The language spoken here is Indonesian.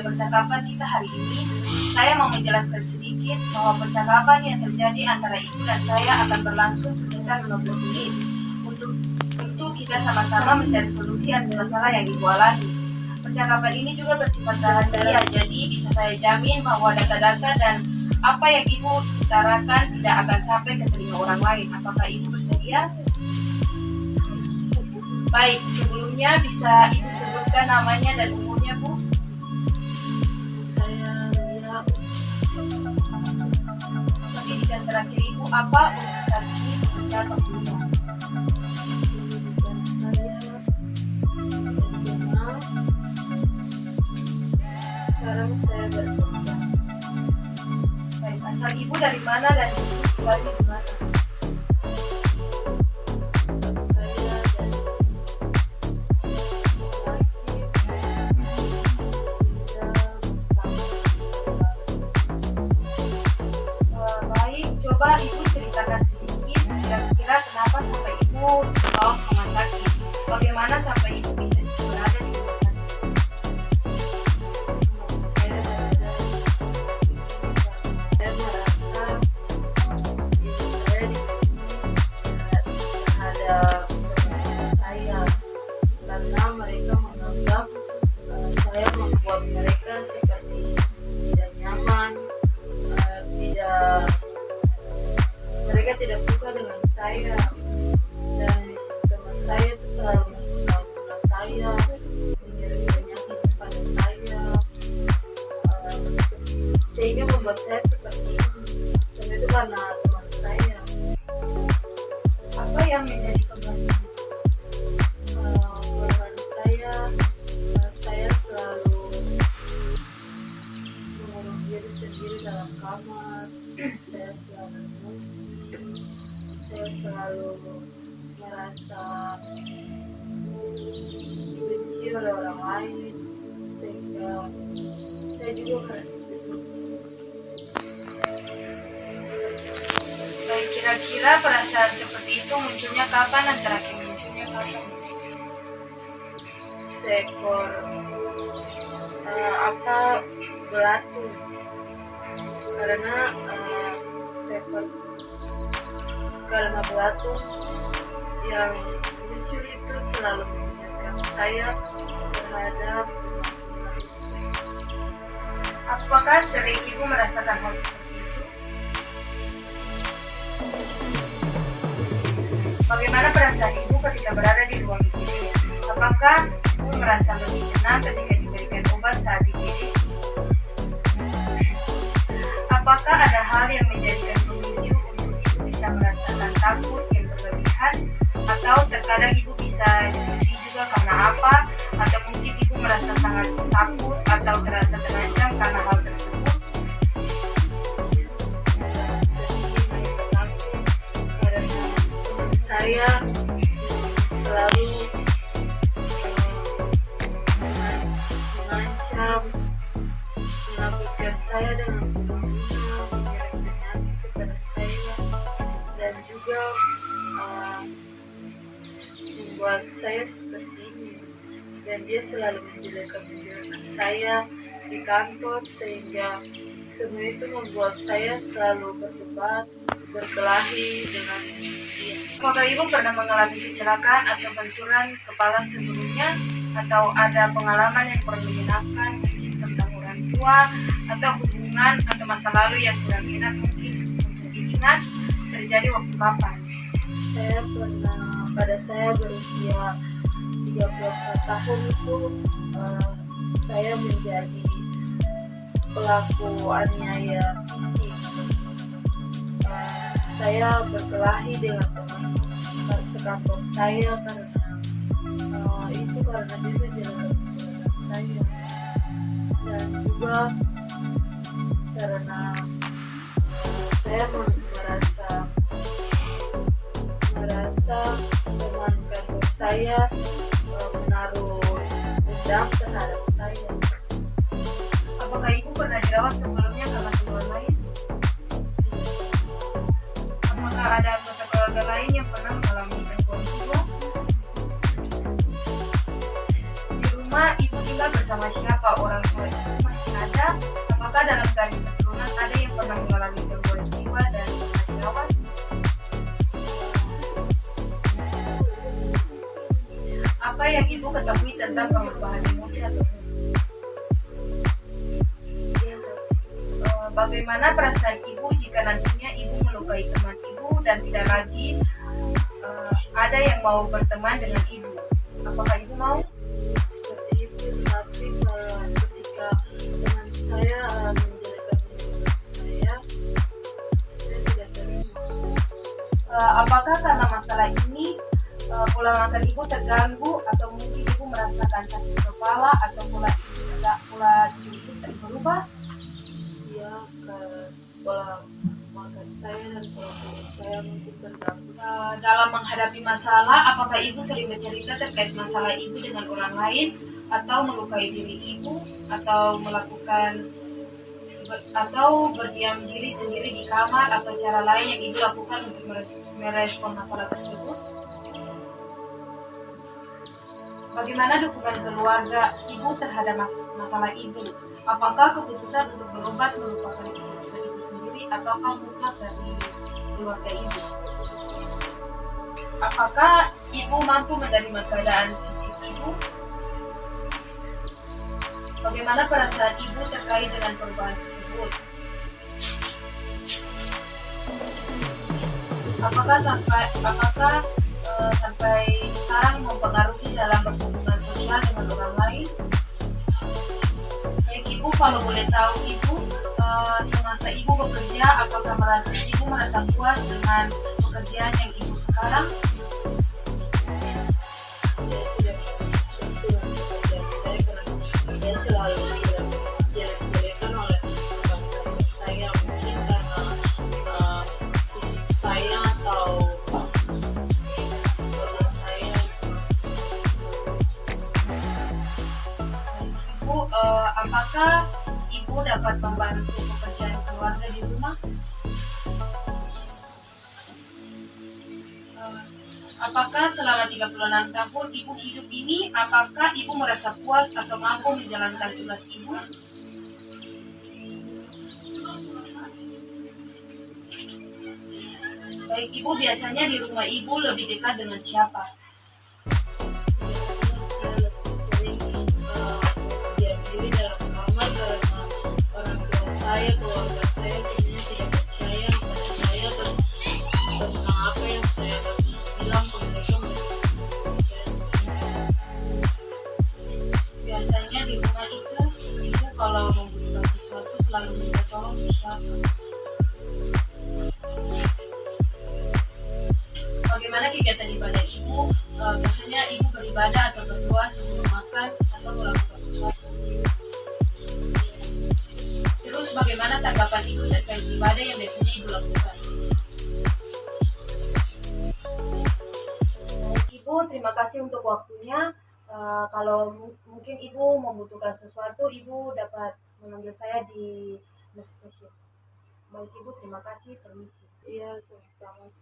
percakapan kita hari ini, saya mau menjelaskan sedikit bahwa percakapan yang terjadi antara ibu dan saya akan berlangsung sekitar 50 menit untuk kita sama-sama mencari solusi atas masalah yang ibu alami. Percakapan ini juga bersifat rahasia, jadi bisa saya jamin bahwa data-data dan apa yang ibu utarakan tidak akan sampai ke telinga orang lain. Apakah ibu bersedia? Baik, sebelumnya bisa ibu sebutkan namanya dan umurnya, Bu? Saya Lia. Pendidikan terakhir ibu apa untuk saat ini bekerja atau kuliah? Pendidikan saya SMA. Sekarang saya bekerja. Baik, asal ibu dari mana dan ibu tinggalnya di mana? Coba ibu ceritakan sedikit kira-kira kenapa sampai ibu dibawa ke rumah sakit, bagaimana sampai ibu bisa berada di rumah sakit. Saya merasa ibu saya terhadap saya karena mereka menganggap saya membuat mereka seperti tidak nyaman, mereka tidak suka dengan saya, dan teman saya itu selalu menghina saya, mengirim penyakit kepada saya, sehingga membuat saya seperti ini. Dan itu karena teman saya. Apa yang menjadi keluhan? Keluhan saya selalu mengurung diri sendiri dalam kamar. Saya selalu merasa dibenci oleh orang lain, sehingga saya juga merasa itu. Baik, kira-kira perasaan seperti itu munculnya kapan dan terakhir munculnya kapan? Seekor belatu, karena belatu yang muncul itu selalu mengingatkan saya terhadap Apakah sering ibu merasakan hal seperti itu? Bagaimana perasaan ibu ketika berada di ruang IGD? Apakah ibu merasa lebih tenang ketika diberikan obat saat IGD? Apakah ada hal yang menjadikan pemicu untuk ibu bisa merasakan takut yang berlebihan, atau terkadang ibu bisa sedih juga karena apa, atau mungkin ibu merasa sangat takut atau terasa terancam karena hal tersebut? Karena saya selalu mengancam, menakutkan saya dengan mengirim penyakit kepada saya, dan juga membuat saya seperti ini. Dan dia selalu menjelekkan saya di kantor, sehingga semua itu membuat saya selalu berkelahi dengan dia. Apakah ibu pernah mengalami kecelakaan atau benturan kepala sebelumnya, atau ada pengalaman yang kurang menyenangkan mungkin tentang orang tua atau hubungan atau masa lalu yang kurang enak mungkin untuk diingat, terjadi waktu kapan? Saya pernah, pada saya berusia 34 tahun itu saya menjadi pelaku aniaya fisik. Saya berkelahi dengan teman sekantor saya karena dia menjelekkan saya, dan juga karena saya merasa teman kantor saya menaruh dendam terhadap saya. Apakah ibu pernah dirawat sebelumnya karena keluhan lain? Apakah ada anggota keluarga lain yang pernah mengalami gangguan jiwa? Di rumah ibu tinggal bersama siapa? Orang tua ibu masih Anda, apakah dalam garis keturunan ada yang pernah mengalami gangguan jiwa dan dirawat? Apa yang ibu ketahui tentang perubahan emosi atau mood? Bagaimana perasaan ibu jika nantinya ibu melukai teman ibu dan tidak lagi ada yang mau berteman dengan ibu? Apakah ibu mau? Seperti itu, tapi ketika teman saya menjelekkan saya tidak terima. Apakah karena masalah ini pola makan ibu terganggu atau mungkin ibu merasakan sakit kepala atau pola tidur ibu berubah? Ya, ke pola makan saya dan pola tidur saya mungkin terganggu. Dalam menghadapi masalah, apakah ibu sering bercerita terkait masalah ibu dengan orang lain atau melukai diri ibu atau atau berdiam diri sendiri di kamar atau cara lain yang ibu lakukan untuk merespon masalah tersebut? Bagaimana dukungan keluarga ibu terhadap masalah ibu? Apakah keputusan untuk berobat merupakan keputusan ibu sendiri ataukah mutlak dari keluarga ibu? Apakah ibu mampu menerima keadaan fisik ibu? Bagaimana perasaan ibu terkait dengan perubahan tersebut? Apakah sampai sekarang mempengaruhi dalam berhubungan sosial dengan orang lain? Baik ibu, kalau boleh tahu ibu, semasa ibu bekerja, apakah ibu merasa puas dengan pekerjaan yang ibu sekarang? Saya tidak puas dengan pekerjaan saya karena saya selalu dijelek-jelekan oleh rekan-rekan saya, mungkin karena fisik saya atau badan saya. Ibu, apakah ibu dapat membantu pekerjaan keluarga di rumah? Apakah selama 36 tahun ibu hidup ini, apakah ibu merasa puas atau mampu menjalankan tugas ibu? Baik ibu, biasanya di rumah ibu lebih dekat dengan siapa? Saya lebih sering diam diri dalam kamar karena orang tua saya, keluarga saya sebenarnya tidak percaya pada saya dan tentang apa yang saya bilang ke mereka percaya. Biasanya di rumah itu, ibu kalau membutuhkan sesuatu selalu minta tolong ke siapa? Bagaimana kegiatan ibadah ibu? Biasanya ibu beribadah atau berdoa sebelum makan atau melakukan sesuatu. Terus bagaimana tanggapan ibu terkait ibadah yang biasanya ibu lakukan? Baik ibu, terima kasih untuk waktunya. Kalau mungkin ibu membutuhkan sesuatu, ibu dapat memanggil saya di nurse station. Baik ibu, terima kasih. Permisi. Iya, sama-sama.